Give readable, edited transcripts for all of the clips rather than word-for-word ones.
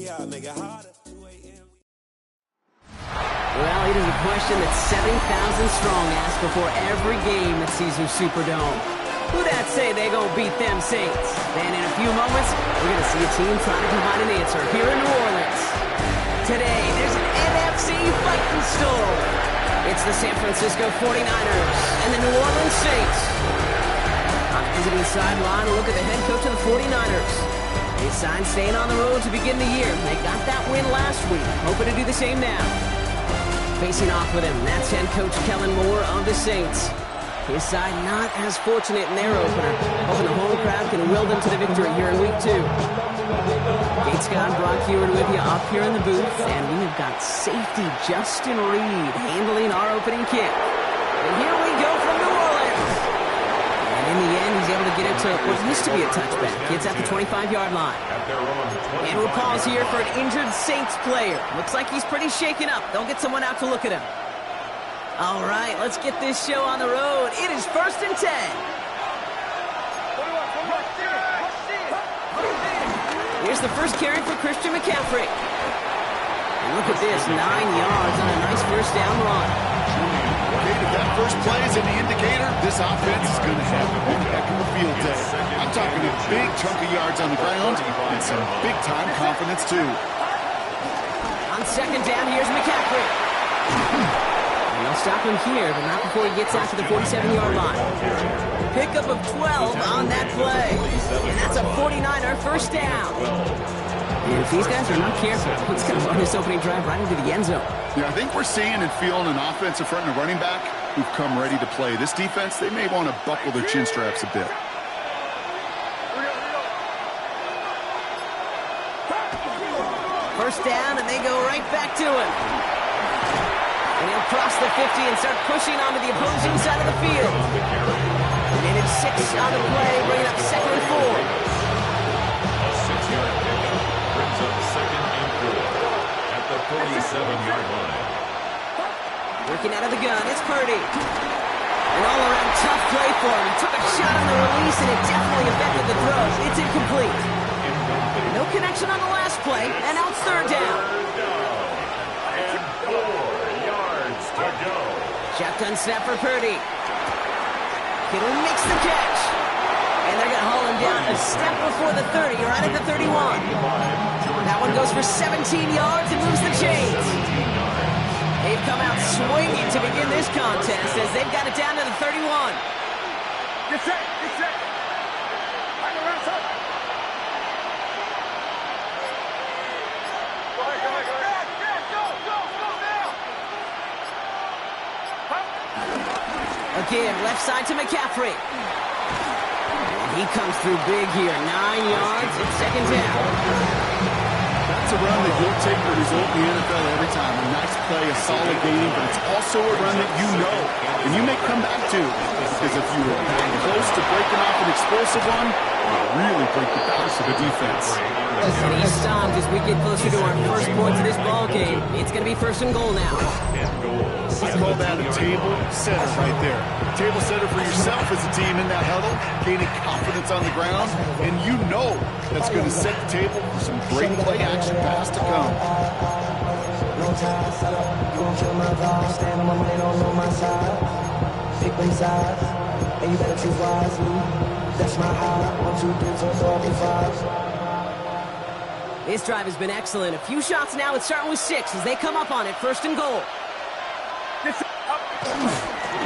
Well, it is a question that 7,000 strong ask before every game at Caesars Superdome. Who that say they gonna beat them Saints? Then in a few moments, we're gonna see a team trying to provide an answer here in New Orleans. Today, there's an NFC fighting story. It's the San Francisco 49ers and the New Orleans Saints. On the visiting sideline, a look at the head coach of the 49ers. They signed staying on the road to begin the year. They got that win last week, hoping to do the same now. Facing off with him, that's head coach Kellen Moore of the Saints. His side not as fortunate in their opener, hoping the home crowd can will them to the victory here in Week 2. Kate Scott, Brock Hewitt with you up here in the booth, and we have got safety Justin Reed handling our opening kick. And here we go from New Orleans. And in the end, he's able to get it to what used to be a touchback. Gets at the 25-yard line. And we'll pause here for an injured Saints player. Looks like he's pretty shaken up. They'll get someone out to look at him. All right, let's get this show on the road. It is 1st and 10. Here's the first carry for Christian McCaffrey. And look at this, 9 yards on a nice first down run. Okay, if that first play is an indicator, this offense is going to have a big heck of a field day. I'm talking a big chunk of yards on the ground and some big-time confidence, too. On second down, here's McCaffrey. And they'll stop him here, but not before he gets out to the 47-yard line. Pickup of 12 on that play. And that's a 49er first down. And if these guys are not careful, he's going to run this opening drive right into the end zone. Yeah, I think we're seeing and feeling an offensive front and a running back who've come ready to play. This defense, they may want to buckle their chin straps a bit. First down, and they go right back to it. And he'll cross the 50 and start pushing onto the opposing side of the field. And it's 6 on the play, bringing up 2nd and 4. A 6-yard pickup brings up 2nd and 4 at the 47-yard line. Working out of the gun, it's Purdy. An all-around tough play for him. He took a shot on the release, and it definitely affected the throw. It's incomplete. No connection on the last play, and now it's 3rd down. And 4 yards to go. Shotgun snap for Purdy. Kittle makes the catch. And they're going to haul him down a step before the 30, right at the 31. That one goes for 17 yards and moves the chains. They've come out swinging to begin this contest as they've got it down to the 31. Get set, get set. Again, left side to McCaffrey. And he comes through big here. 9 yards and 2nd down. That's a run that you'll take the result in the NFL every time. A nice play, a solid game, but it's also a run that you know, and you may come back to. Because if you were close to breaking off an explosive one, you'll really break the balance of the defense. And he's stopped as we get closer to our first points of this ball game. It's going to be 1st and goal now. I call that a table setter right there. Table setter for yourself as a team in that huddle, gaining confidence on the ground, and you know that's going to set the table for some great play action pass to come. This drive has been excellent. A few shots now. It's starting with 6 as they come up on it. 1st and goal.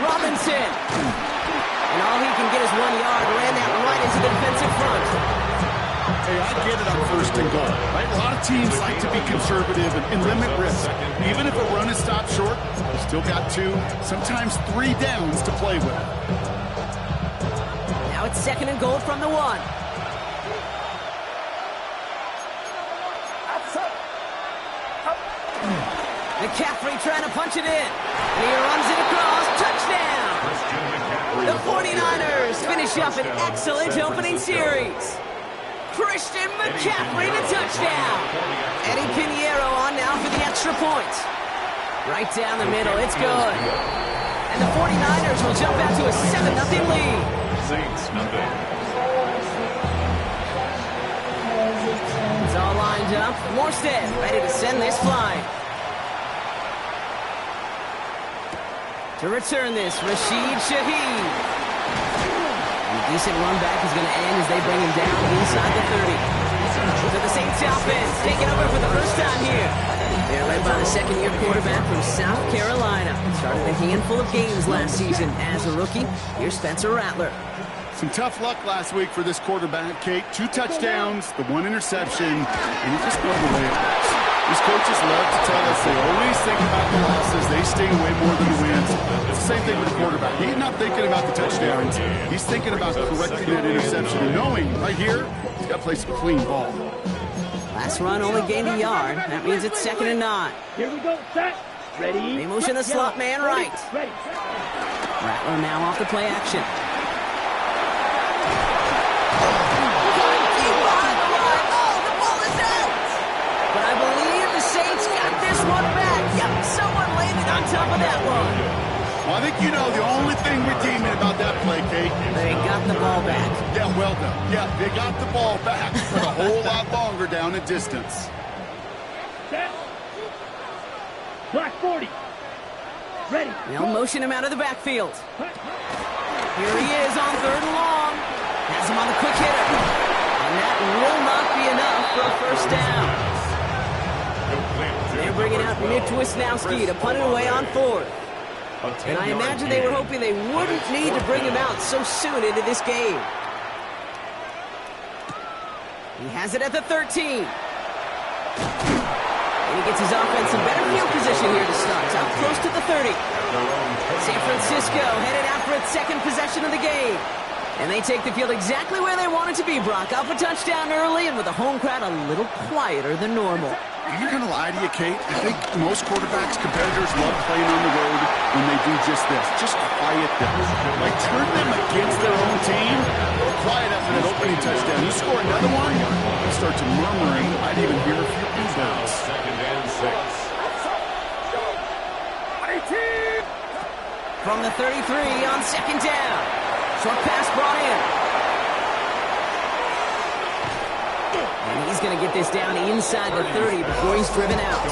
Robinson. And all he can get is 1 yard. Ran that right into the defensive front. Hey, I get it on 1st and goal, right? A lot of teams like to be conservative and limit risk. Even if a run is stopped short, still got 2, sometimes 3 downs to play with. Now it's 2nd and goal from the 1. McCaffrey trying to punch it in. And he runs it across. Touchdown! The 49ers finish up an excellent opening series. Christian McCaffrey to touchdown. Eddie Pinheiro on now for the extra point. Right down the middle. It's good. And the 49ers will jump out to a 7-0 lead. Saints nothing. It's all lined up. snap. Morstead ready to send this flying. To return this, Rashid Shaheed. And a decent run back is going to end as they bring him down inside the 30. To the Saints offense, taking over for the first time here. They're led by the second-year quarterback from South Carolina. Started a handful of games last season as a rookie. Here's Spencer Rattler. Some tough luck last week for this quarterback, Kate. 2 touchdowns, the 1 interception, and you just know the way it works. These coaches love to tell us they always think about the losses. They sting way more than the wins. It's the same thing with the quarterback. He's not thinking about the touchdowns. He's thinking about correcting that interception and knowing right here, he's got to play some clean ball. Last run only gained a yard. That means it's 2nd and 9. Here we go, set, ready. They motion the slot man right. Ready. Rattler now off the play action. But I believe the Saints got this one back. Yep, someone landed on top of that one. Well, I think you know the only thing redeeming about that play, Kate. They got the ball back. Yeah, well done. Yeah, they got the ball back, but a whole lot longer down the distance. Set. Black 40. Ready. They'll motion him out of the backfield. Here he is on 3rd and long. Has him on the quick hitter. And that will not be enough for a first down. They're bringing out Nick Wisnowski to punt it away on 4th. And I imagine they were hoping they wouldn't need to bring him out so soon into this game. He has it at the 13. And he gets his offense some better field position here to start. It's out close to the 30. San Francisco headed out for its 2nd possession of the game. And they take the field exactly where they want it to be, Brock. Up a touchdown early and with a home crowd a little quieter than normal. I'm not going to lie to you, Kate. I think most quarterbacks, competitors love playing on the road when they do just this. Just quiet them. Like turn them against their own team. Quiet after that opening touchdown. You score another one, you start to murmuring. I'd even hear a few inbounds. 2nd and 6. From the 33 on 2nd down. Short pass brought in. And he's going to get this down inside the 30 before he's driven out.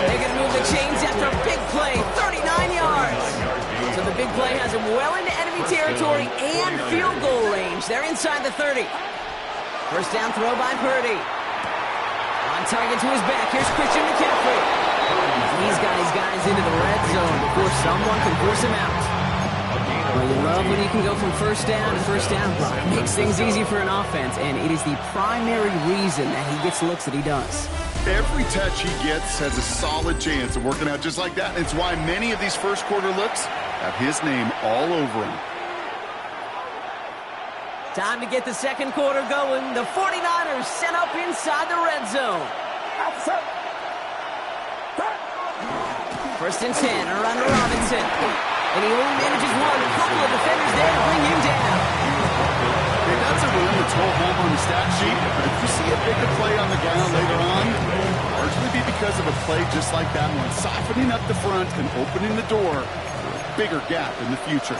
They're going to move the chains after a big play, 39 yards. So the big play has him well into enemy territory and field goal range. They're inside the 30. First down throw by Purdy. On target to his back. Here's Christian McCaffrey. He's got his guys into the red zone before someone can force him out. Well, you love when you can go from first down to first down, Brock. Makes things easy for an offense, and it is the primary reason that he gets looks that he does. Every touch he gets has a solid chance of working out just like that. It's why many of these first quarter looks have his name all over them. Time to get the 2nd quarter going. The 49ers set up inside the red zone. 1st and 10 around to Robinson. And he only manages one. A couple of defenders there to bring him down. Okay, that's a run that's roll home on the stat sheet, but if you see a bigger play on the ground later on, it'll largely be because of a play just like that one, softening up the front and opening the door for a bigger gap in the future.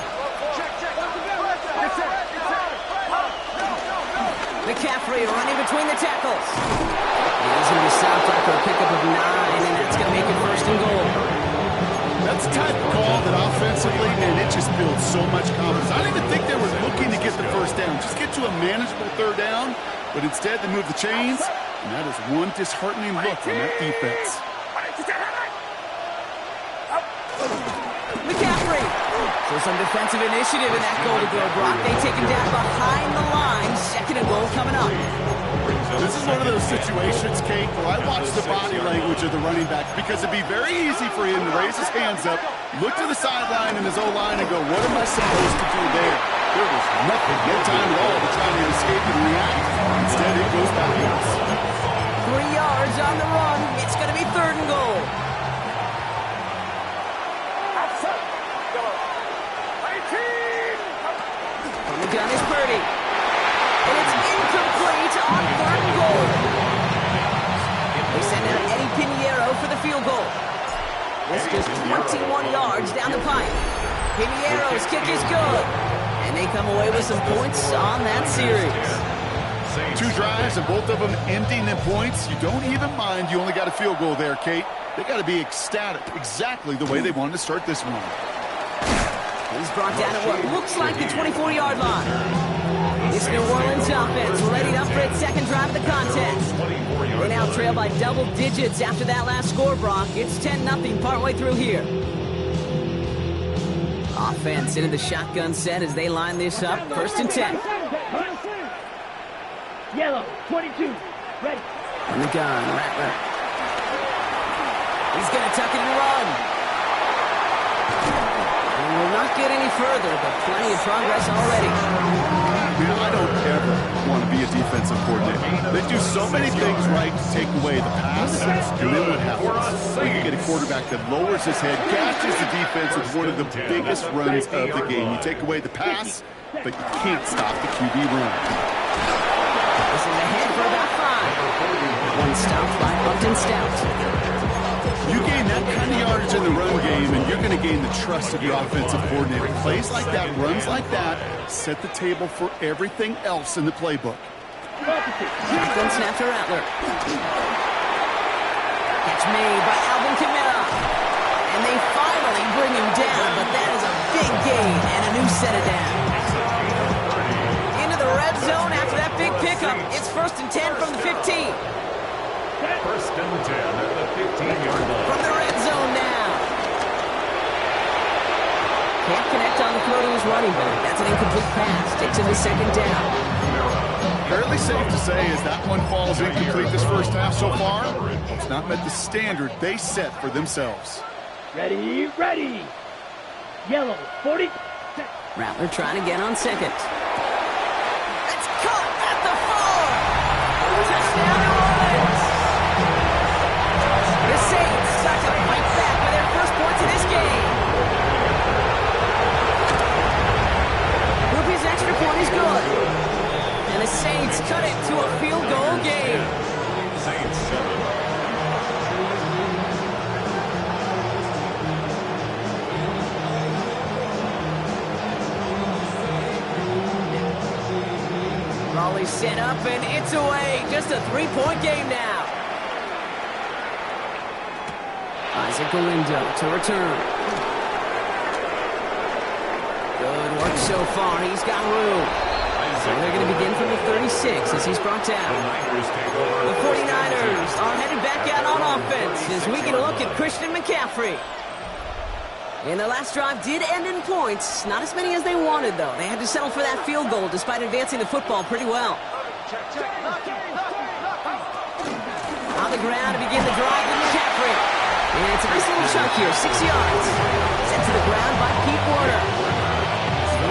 McCaffrey running between the tackles. He's going to be stopped after a pickup of 9, and that's going to make it 1st and goal. That's the type of call that offensively, man, it just builds so much confidence. I don't even think they were looking to get the first down. Just get to a manageable 3rd down, but instead they move the chains, and that is one disheartening look on that defense. McCaffrey. So some defensive initiative in that goal to go, Brock. They take him down behind the line. 2nd and goal coming up. This is one of those situations, Kate, where I watch the body language of the running back because it'd be very easy for him to raise his hands up, look to the sideline and his O-line and go, what am I supposed to do there? There was nothing, no time at all to try to escape and react. Instead, it goes back out. 3 yards on the run. It's going to be 3rd and goal. From the gun is Purdy. And it's incomplete on 3rd and goal. They send out Eddie Pinheiro for the field goal. This just 21 yards down the pipe. Pinheiro's kick is good. And they come away with some points on that series. Two drives and both of them ending in points. You don't even mind you only got a field goal there, Kate. They got to be ecstatic, exactly the way they wanted to start this one. He's brought down at what looks like the 24-yard line. This New Orleans offense ready up for its second drive of the contest. They now trail by double digits after that last score, Brock. It's 10-0 partway through here. Offense into the shotgun set as they line this up. First and 10. Yellow, 22, ready. In the gun, Rattler. He's going to tuck it and run. And will not get any further, but plenty of progress already. I don't ever want to be a defensive coordinator. They do so many things right to take away the pass, and then what happens? We can get a quarterback that lowers his head, gashes the defense with one of the biggest runs of the game. You take away the pass, but you can't stop the QB run. This is ahead for about 5. One stop by Upton Stout. You gain that kind of yardage in the run game, and you're going to gain the trust of your offensive coordinator. Plays like that, runs like that, set the table for everything else in the playbook. Shotgun snap to Rattler. Catch made by Alvin Kamara. And they finally bring him down, but that is a big gain and a new set of downs. Into the red zone after that big pickup. It's first and 10 from the 15. First and 10 at the 15-yard line. From the red zone now. Can't connect on the throw to his running back. That's an incomplete pass. Takes him to second down. Fairly safe to say as that one falls incomplete this first half so far, it's not met the standard they set for themselves. Ready, ready. Yellow, 40. Rattler trying to get on second. It's caught at the 4. Touchdown, New Orleans. The Saints start to fight back with their first points in this game. Ruby's extra point is good. And the Saints cut it to a field goal game. Saints 7. Raleigh set up and it's away. Just a 3-point game now. Isaac Galindo to return. Good work so far. He's got room. So they're going to begin from the 36 as he's brought down. The 49ers are headed back out on offense as we get a look at Christian McCaffrey. And the last drive did end in points. Not as many as they wanted, though. They had to settle for that field goal despite advancing the football pretty well. On the ground to begin the drive with McCaffrey. And it's a nice little chunk here, 6 yards. Sent to the ground by Pete Warner.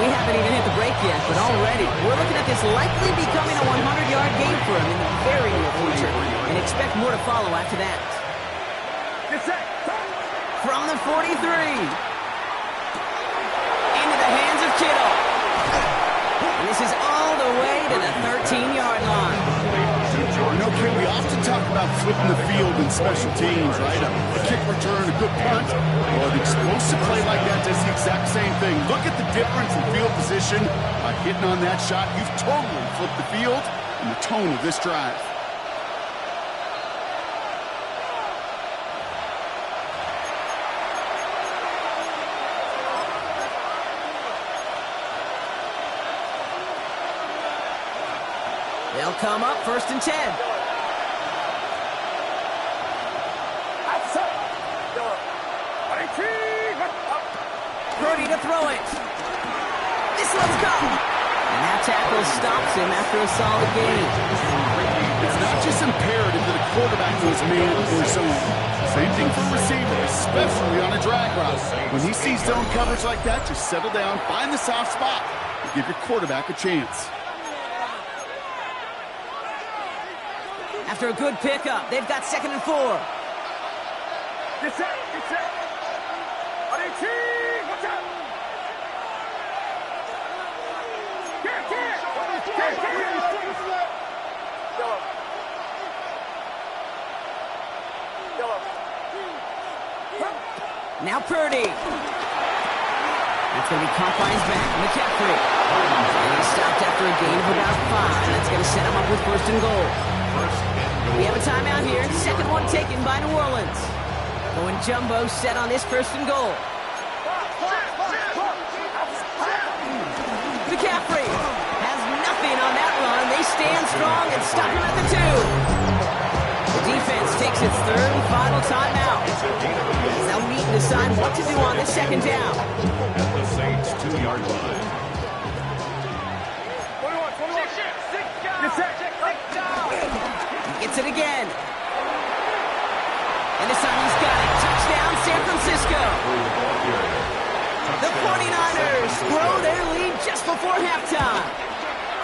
We haven't even hit the break yet, but already we're looking at this likely becoming a 100-yard game for him in the very near future. And expect more to follow after that. From the 43. Into the hands of Kittle. And this is all the way to the 13-yard line. Okay, we often talk about flipping the field in special teams, right? A kick return, a good punt. Well, an explosive play like that does the exact same thing. Look at the difference in field position. By hitting on that shot, you've totally flipped the field and the tone of this drive. They'll come up first and 10. Purdy to throw it. This one's gone. And that tackle stops him after a solid gain. It's not just imperative that a quarterback goes man or zone. Same thing for a receiver, especially on a drag route. When he sees zone coverage like that, just settle down, find the soft spot, and give your quarterback a chance. After a good pickup, they've got second and 4. Now Purdy. It's going to be caught by his back. McCaffrey. And He stopped after a gain of about 5. That's going to set him up with first and goal. We have a timeout here. Second one taken by New Orleans. Going jumbo set on this first and goal. McCaffrey has nothing on that run. They stand strong and stop him at the 2. The defense takes its third and final timeout. They'll meet and decide what to do on this second down. At the Saints 2-yard line. He gets it again. And this time he's got it. Touchdown, San Francisco. The 49ers grow their lead just before halftime.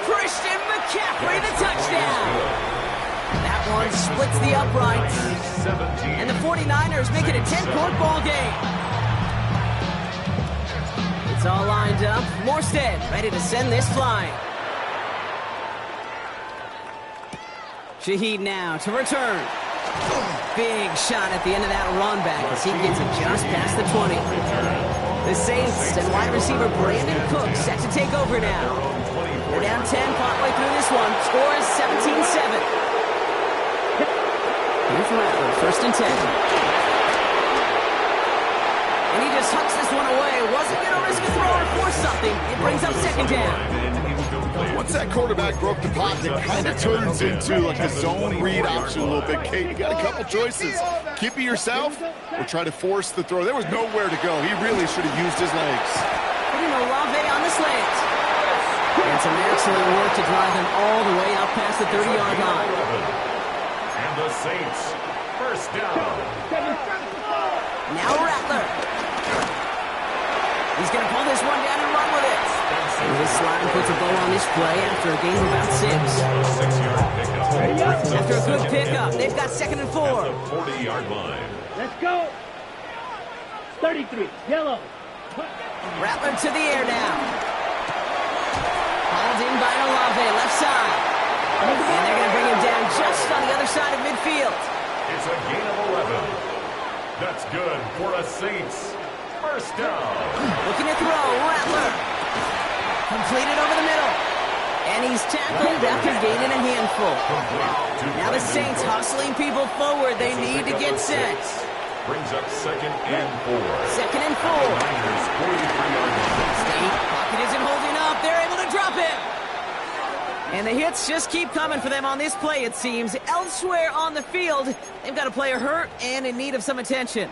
Christian McCaffrey, the touchdown. That one splits the uprights. And the 49ers make it a 10-point ball game. It's all lined up. Morstead ready to send this flying. Shaheed now to return. Big shot at the end of that run back as he gets it just past the 20. The Saints and wide receiver Brandon Cook set to take over now. They're down 10 partway through this one. Score is 17-7. Here's Rattler, first and 10. And he just hucks this one away. Wasn't going to risk a throw or force something. It brings up second down. Once that quarterback broke the pocket, it kind of turns into like a zone read option a little bit. Kate, you got a couple choices. Keep it yourself or try to force the throw. There was nowhere to go. He really should have used his legs. Putting Olave on the slant. And some excellent work to drive him all the way out past the 30-yard line. And the Saints, first down. Now Rattler. He's going to pull this one down and run with it. This slide puts a bow on this play after a gain of about 6. 6-yard pickup. After a good pickup, they've got second and 4. At the 40-yard line. Let's go. 33, yellow. Rattler to the air now. Hauled in by Olave, left side. And they're going to bring him down just on the other side of midfield. It's a gain of 11. That's good for the Saints. First down. Looking to throw, Rattler. Completed over the middle. And he's tackled after gaining a handful. Now the Saints hustling people forward. They need to get set. Brings up second and 4. Second and 4. Niners 43-yard line. State pocket isn't holding up. They're able to drop it. And the hits just keep coming for them on this play, it seems. Elsewhere on the field, they've got a player hurt and in need of some attention.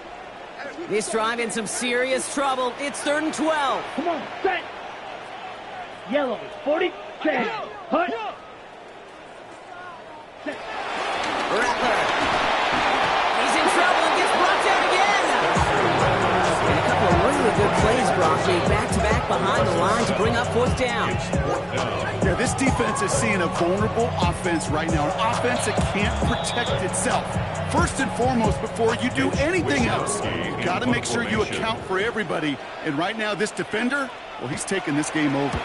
This drive in some serious trouble. It's 3rd and 12. Come on, set. Yellow, 40, 10. Hut. Set. Rattler. He's in trouble and gets brought down again. And a couple of really good plays, Brocky. Back-to-back behind the line to bring up 4th down. Yeah, this defense is seeing a vulnerable offense right now. An offense that can't protect itself. First and foremost, before you do anything else, you got to make sure you account for everybody. And right now, this defender, well, he's taking this game over.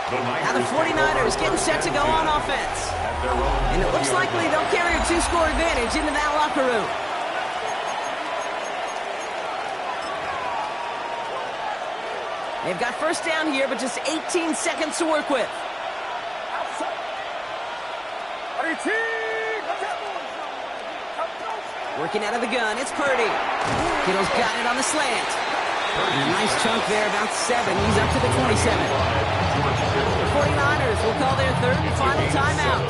Now the 49ers getting set to go on offense. And it looks likely they'll carry a 2-score advantage into that locker room. They've got first down here, but just 18 seconds to work with. Working out of the gun, it's Purdy. Kittle's got it on the slant. And a nice chunk there, about 7. He's up to the 27. The 49ers will call their 3rd and final timeout.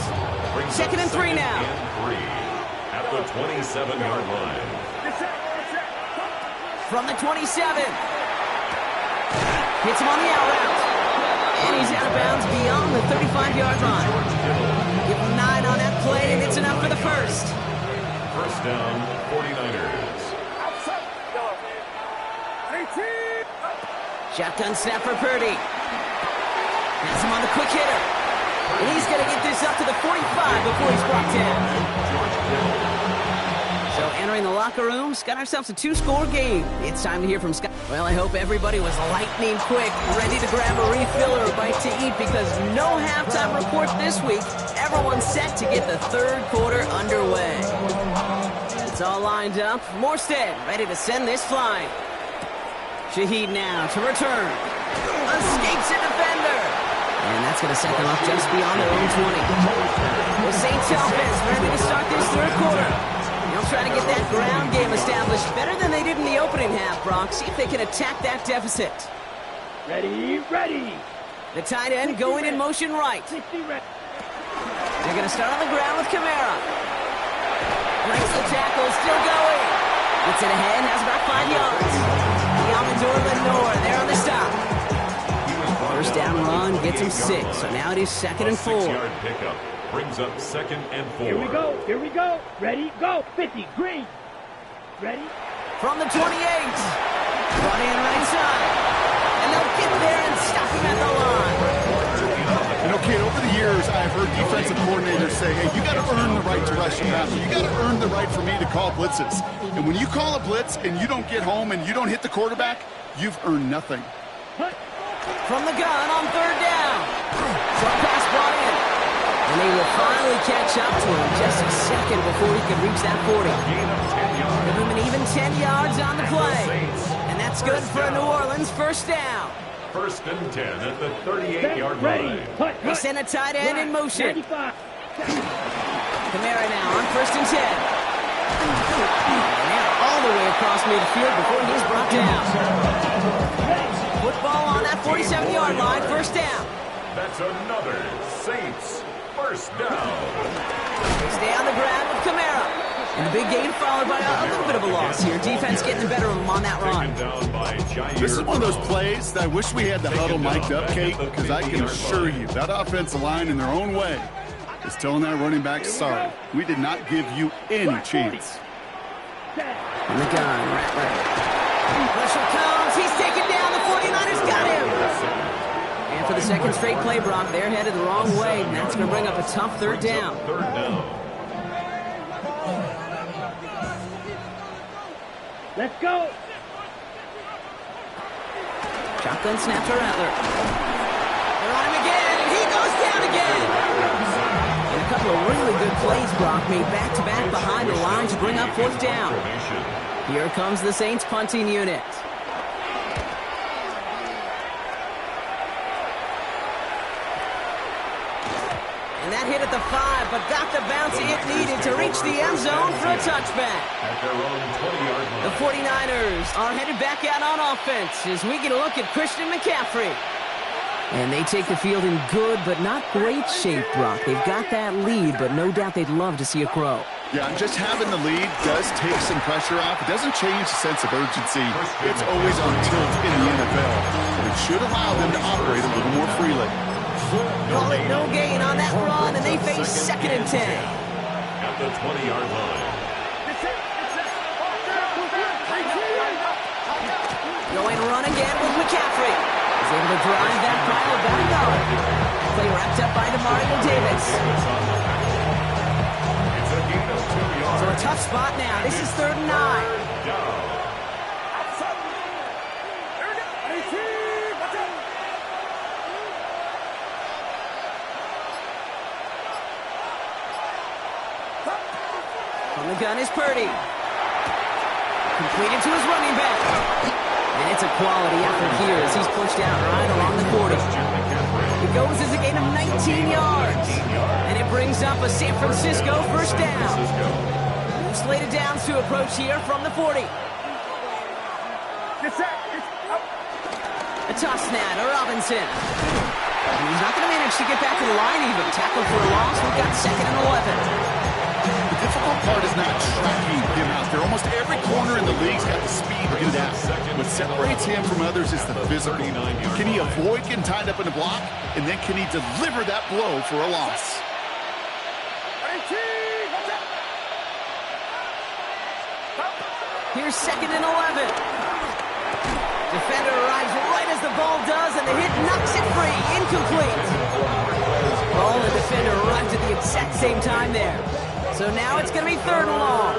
Second and 3 now. At the 27-yard line. From the 27. Hits him on the out route. And he's out of bounds beyond the 35-yard line. Give him 9 on that play, and it's enough for the first. First down, 49ers. Shotgun snap for Purdy. Has him on the quick hitter. And he's going to get this up to the 45 before he's brought down. So entering the locker room, got ourselves a 2-score game. It's time to hear from Scott. Well, I hope everybody was lightning quick, ready to grab a refill or a bite to eat, because no halftime report this week. Everyone's set to get the 3rd quarter underway. It's all lined up. Morstead ready to send this flying. Shaheed now to return. Escapes a defender. And that's going to set them up just beyond their own 20. The Saints offense ready to start this third quarter. They'll try to get that ground game established better than they did in the opening half, Brock. See if they can attack that deficit. Ready, ready. The tight end going in motion right. 60 ready. They're going to start on the ground with Kamara. Breaks the tackle, still going. Gets it ahead, has about 5 yards. Amador Lenore, there on the stop. First down run gets him 6, so now it is 2nd and 4. 6-yard pickup brings up 2nd and 4. Here we go, here we go. Ready, go. 50, green. Ready. From the 28. Brought in right side. And they'll get there and stop him at the line. You know, kid, over the years, I've heard defensive coordinators say, hey, you got to earn the right to rush the passer. You got to earn the right for me to call blitzes. And when you call a blitz and you don't get home and you don't hit the quarterback, you've earned nothing. From the gun on 3rd down. Short pass brought in. And they will finally catch up to him just a second before he can reach that 40. Give him an even 10 yards on the play. And that's good for a New Orleans first down. 1st and 10 at the 38-yard line. They send a tight end in motion. 95. Kamara now on 1st and 10. And all the way across midfield before he's brought down. Football on that 47-yard line, 1st down. That's another Saints first down. They stay on the ground with Kamara. And the big gain followed by a little bit of a loss here. Defense getting the better of him on that run. This is one of those plays that I wish we had the huddle mic'd up, Kate, because I can assure you that offensive line in their own way is telling that running back, sorry, we did not give you any chance. On the gun, Rattler. Pressure comes. He's taken down. The 49ers got him. And for the second straight play, Brock, they're headed the wrong way, and that's going to bring up a tough 3rd down. 3rd down. Let's go. Shotgun snap to Rattler. They're on him again, and he goes down again. And a couple of really good plays, Brock, made back-to-back behind the line to bring up 4th down. Here comes the Saints punting unit. And that hit at the 5, but got the bounce it needed to reach the end zone for a touchback. At their own 20-yard line. The 49ers are headed back out on offense as we get a look at Christian McCaffrey. And they take the field in good but not great shape, Brock. They've got that lead, but no doubt they'd love to see it grow. Yeah, just having the lead does take some pressure off. It doesn't change the sense of urgency. It's always on tilt in the NFL. But it should allow them to operate a little more freely. Call it no gain on that run, and they face 2nd and 10. At the 20-yard line. Going run again with McCaffrey. He's able to drive that pile back up. Play wrapped up by Demario Davis. So a tough spot now. This is 3rd and 9. From the gun is Purdy. Completed to his running back. And it's a quality effort here as he's pushed out right along the 40. It goes as a gain of 19 yards. And it brings up a San Francisco first down. Slated downs to approach here from the 40. A toss snap to Robinson. He's not going to manage to get back to the line even. Tackled for a loss. We've got 2nd and 11. The difficult part is not tracking him out there. Almost every corner in the league's got the speed to do that. What separates him from others is the physical. Can he avoid getting tied up in a block? And then can he deliver that blow for a loss? Here's 2nd and 11. Defender arrives right as the ball does, and the hit knocks it free. Incomplete. Ball and defender arrived at the exact same time there. So now it's going to be 3rd and long.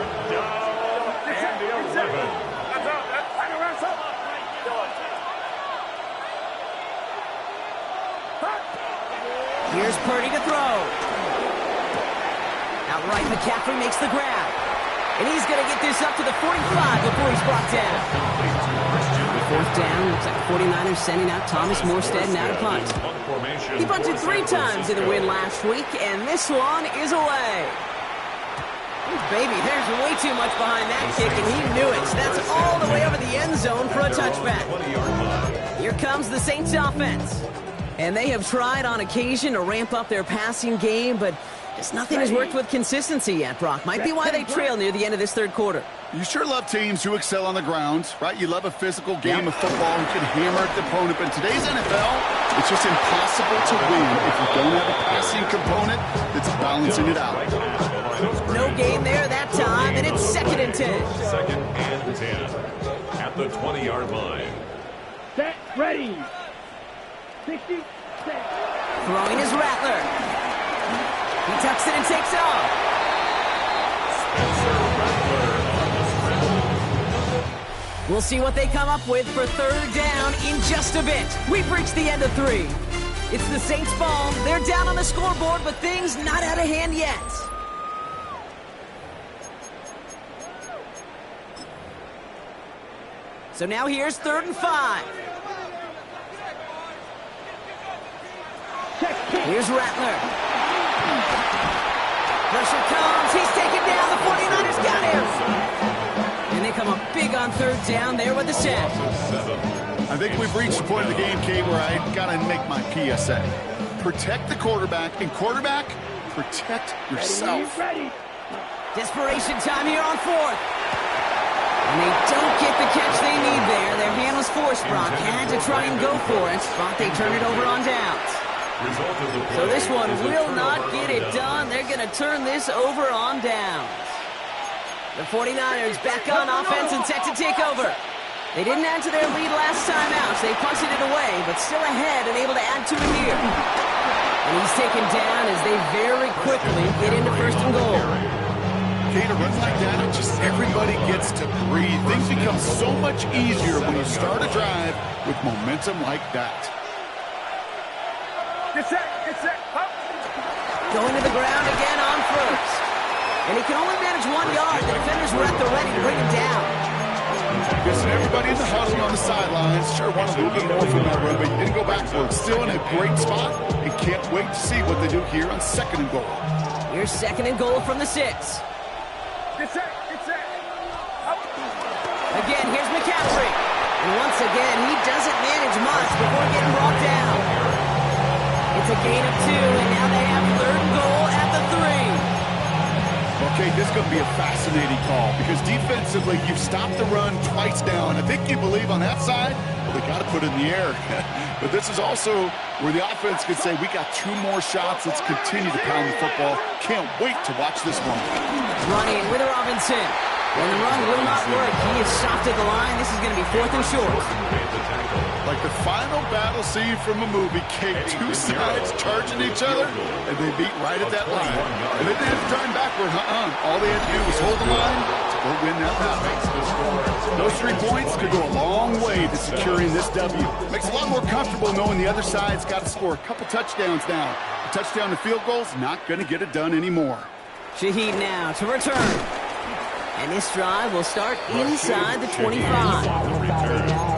Here's Purdy to throw. Outright, McCaffrey makes the grab. And he's going to get this up to the 45 before he's brought down. Fourth down, looks like the 49ers sending out Thomas Morstead now to punt. He punted 3 times in the win last week, and this one is away. Ooh, baby, there's way too much behind that kick, and he knew it. That's all the way over the end zone for a touchback. Here comes the Saints offense. And they have tried on occasion to ramp up their passing game, but just nothing has worked with consistency yet, Brock. Might be why they trail near the end of this third quarter. You sure love teams who excel on the ground, right? You love a physical game of football who can hammer at the opponent. But in today's NFL, it's just impossible to win if you don't have a passing component that's balancing it out. No gain there that time, and it's 2nd and 10. 2nd and 10 at the 20-yard line. Set, ready. 60, set. Throwing is Rattler. He tucks it and takes it off. Spencer Rattler on the snap. We'll see what they come up with for 3rd down in just a bit. We've reached the end of 3. It's the Saints' ball. They're down on the scoreboard, but things not out of hand yet. So now here's 3rd and 5. Here's Rattler. Pressure comes. He's taken down. The 49ers got him. And they come up big on 3rd down there with the sack. I think we've reached the point of the game, Kate, where I got to make my PSA. Protect the quarterback, and quarterback, protect yourself. Ready. Desperation time here on 4th. And they don't get the catch they need there. Their hand was forced, Brock. Had to try and go for it, but they turn it over on downs. So this one will not get it done. They're going to turn this over on downs. The 49ers back on offense and set to take over. They didn't add to their lead last time out, so they punted it away, but still ahead and able to add to it here. And he's taken down as they very quickly get into 1st and goal. Kate, a run like that, just everybody gets to breathe. Things become so much easier when you start a drive with momentum like that. Get set, up. Going to the ground again on 1st. And he can only manage 1 yard. The defenders were at the ready to bring him down. Guessing everybody in the huddle on the sidelines sure wanted a little bit more from that run, but he didn't go backwards. Still in a great spot and can't wait to see what they do here on 2nd and goal. Here's 2nd and goal from the 6. Get set, up. Again, here's McCaffrey. And once again, he doesn't manage much before getting brought down. It's a gain of 2, and now they have 3rd and goal at the 3. Okay, this is going to be a fascinating call because defensively, you've stopped the run twice now, and I think you believe on that side, well, they got to put it in the air. But this is also where the offense could say, we got 2 more shots. Let's continue to pound the football. Can't wait to watch this one. Running with Robinson. And the run will not work. He is stopped at the line. This is going to be 4th and short. Like the final battle scene from a movie, Kate, 2 sides charging each other, and they beat right at that line. And they didn't have to turn backward. All they had to do was hold the line to go win that battle. Those 3 points could go a long way to securing this W. Makes it a lot more comfortable knowing the other side's got to score a couple touchdowns now. A touchdown to field goal's not going to get it done anymore. Shaheed now to return. And this drive will start inside the 25.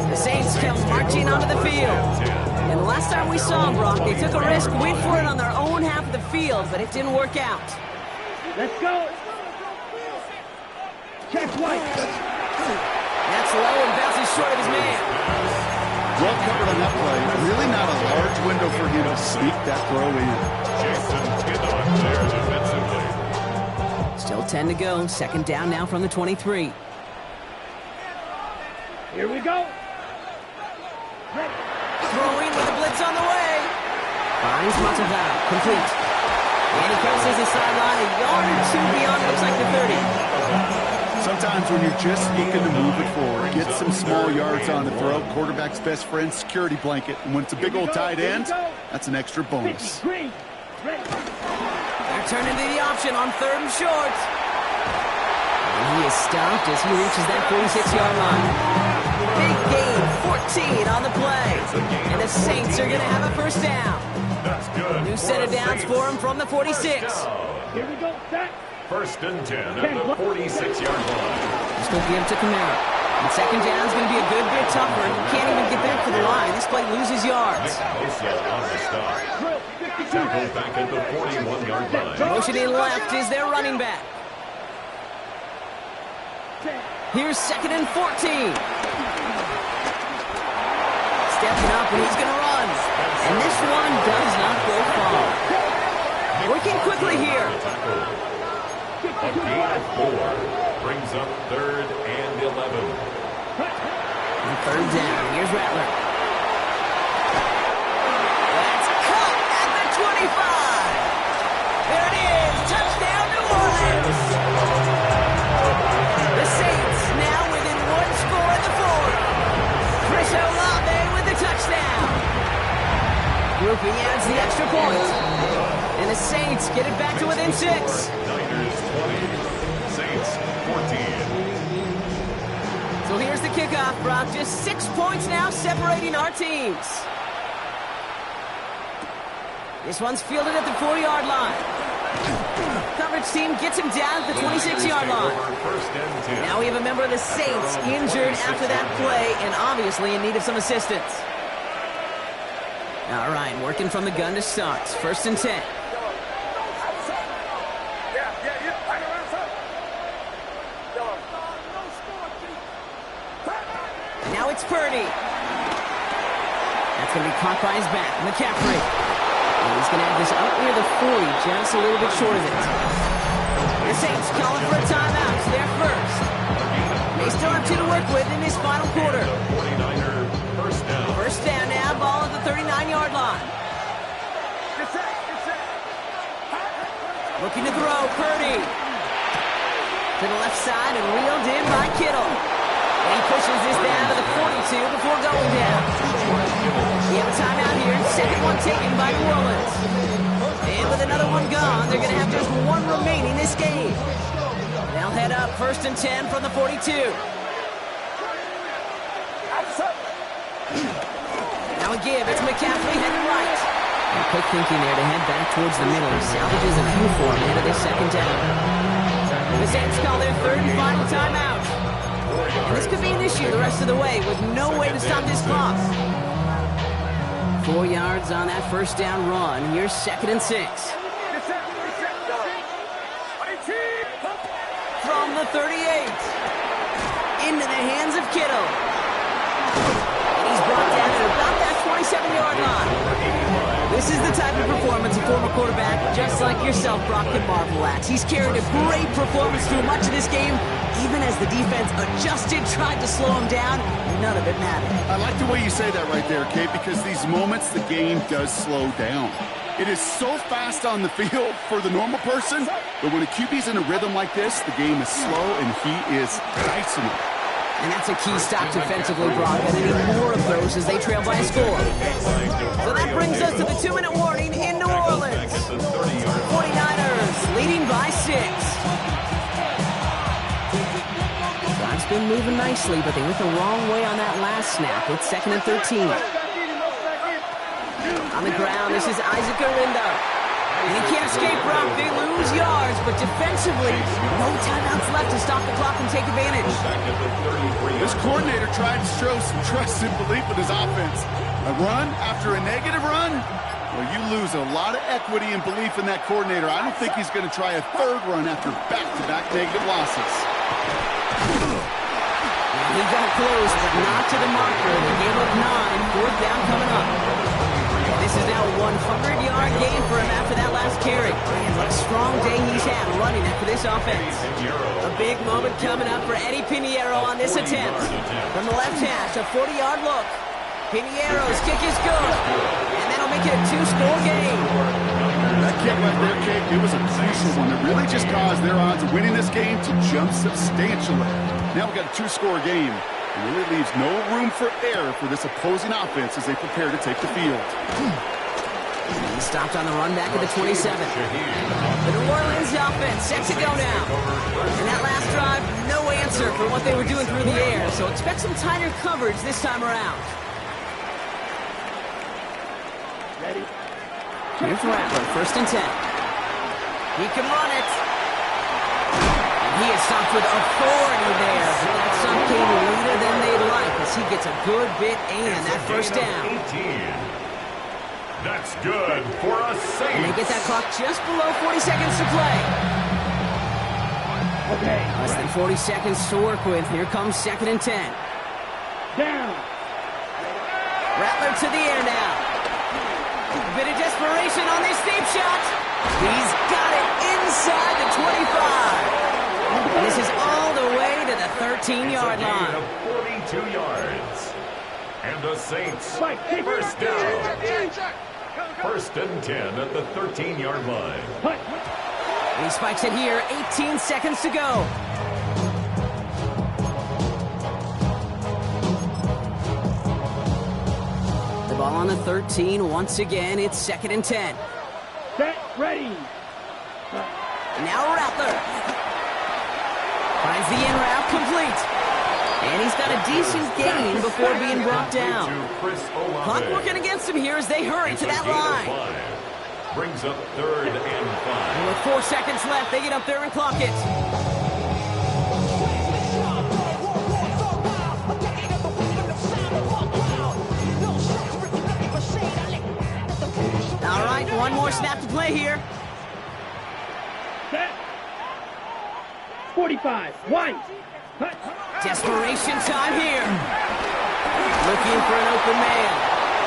The Saints come marching onto the field. And the last time we saw them, Brock, they took a risk, went for it on their own half of the field, but it didn't work out. Let's go. Check White. That's low and bounces short of his man. Well covered on that play. Really not a large window for him to sneak that throw in. Jason Kinnock there defensively. Still 10 to go. 2nd down now from the 23. Here we go. Ready. Throwing with the blitz on the way. Finds Matavao. Complete. And he crosses the sideline a yard or 2 beyond, looks like the 30. Sometimes when you're just looking to move it forward, get some small yards on the throw, quarterback's best friend, security blanket. And when it's a big old tight end, that's an extra bonus. Green. Ready. They're turning to the option on 3rd and short. And he is stopped as he reaches that 46-yard line. Big gain, 14 on the play. And the Saints are going to have a 1st down. That's good. New set of downs for him from the 46. Here we go. Set. First and 10 at the 46-yard line. Just going to give to Kamara. And second down is going to be a good bit tougher. He can't even get back to the line. This play loses yards. Bosa on the stop. Tackled back at the 41-yard line. Motioning left is their running back. Here's second and 14. Stepping up, and he's going to run. And this one does not go far. Working quickly here. A gain of 4 brings up third and 11. And third down. Here's Rattler. That's caught at the 25. There it is. Touchdown, New Orleans. The Saints now within one score in the fourth. Chris Olave with the touchdown. Grouping adds the extra point. And the Saints get it back to within 6. Niners 20, Saints 14. So here's the kickoff, Brock. Just 6 points now separating our teams. This one's fielded at the 4-yard line. Coverage team gets him down at the 26-yard line. Now we have a member of the Saints injured after that play and obviously in need of some assistance. All right, working from the gun to start. First and 10. Now it's Purdy. That's going to be caught by his back. McCaffrey. And he's going to have this up near the 40, just a little bit short of it. The Saints calling for a timeout. It's their first. They still have 2 to work with in this final quarter. First down now, ball at the 39-yard line. Looking to throw, Purdy. To the left side and reeled in by Kittle. And he pushes this down to the 42 before going down. We have a timeout here. Second one taken by New Orleans. And with another one gone, they're going to have just 1 remaining this game. They'll head up first and 10 from the 42. Now a give. It's McCaffrey heading right. And quick thinking there to head back towards the middle. He salvages a few for him into this second down. The Saints call their third and final timeout. And this could be an issue the rest of the way with no way to stop this clock. 4 yards on that first down run. Here's second and 6. From the 38. Into the hands of Kittle. And he's brought down at about that 27-yard line. This is the type of performance a former quarterback, just like yourself, Brock, can marvel at. He's carried a great performance through much of this game, even as the defense adjusted, tried to slow him down. None of it mattered. I like the way you say that right there, Kate, because these moments the game does slow down. It is so fast on the field for the normal person, but when a QB's in a rhythm like this, the game is slow and he is dicing it. And that's a key stop defensively, Brock, and they need more of those as they trail by a score. So that brings us to the 2-minute warning in New Orleans. 49ers leading by 6. Drive's been moving nicely, but they went the wrong way on that last snap. It's second and 13. On the ground, this is Isaac Orindo. And he can't escape, Brock. They lose yards, but defensively, no timeouts left to stop the clock and take advantage. This coordinator tried to show some trust and belief in his offense. A run after a negative run? Well, you lose a lot of equity and belief in that coordinator. I don't think he's going to try a third run after back-to-back negative losses. He got close, but not to the marker. They gave up 9. Fourth down coming up. This is now a 100-yard gain for him after that last carry. What a strong day he's had running it for this offense. A big moment coming up for Eddie Pinheiro on this attempt. From the left hash, a 40-yard look. Pinheiro's kick is good. And that'll make it a 2-score game. That kick right there, Kate, it was a crucial one that really just caused their odds of winning this game to jump substantially. Now we've got a 2-score game. It really leaves no room for error for this opposing offense as they prepare to take the field. He stopped on the run back at the 27. The New Orleans offense set to go now. And that last drive, no answer for what they were doing through the air. So expect some tighter coverage this time around. Here's Rattler, first and 10. He can run it. He is stopped with authority there. That sunk came later than they'd like as he gets a good bit and that first down. 18. That's good for a Saints. And they get that clock just below 40 seconds to play. Okay. Less than 40 seconds to work with. Here comes 2nd and 10. Down. Rattler to the air now. A bit of desperation on this deep shot. He's got it inside the 25. And this is all the way to the 13-yard line. Of 42 yards. And the Saints First down. 1st and 10 at the 13-yard line. And he spikes it here. 18 seconds to go. The ball on the 13. Once again, it's 2nd and 10. Set, ready. Now Rattler finds the in route complete. And he's got a decent gain before being brought down. Clock working against him here as they hurry to that line. Brings up 3rd and 5. And with 4 seconds left, they get up there and clock it. All right, one more snap to play here. Set. 45. White. Desperation time here. Looking for an open man.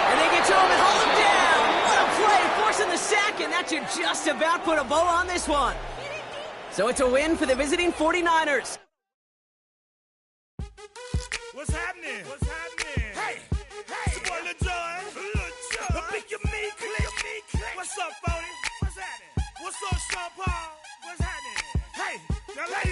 And they get to him and hold him down. What a play, forcing the sack, and that should just about put a bow on this one. So it's a win for the visiting 49ers. What's happening? What's happening? Hey, it's your boy Lil Jon. Pick your meat click. What's up, 40? What's happening? What's up, Sean Paul? What's happening? Hey, now ladies.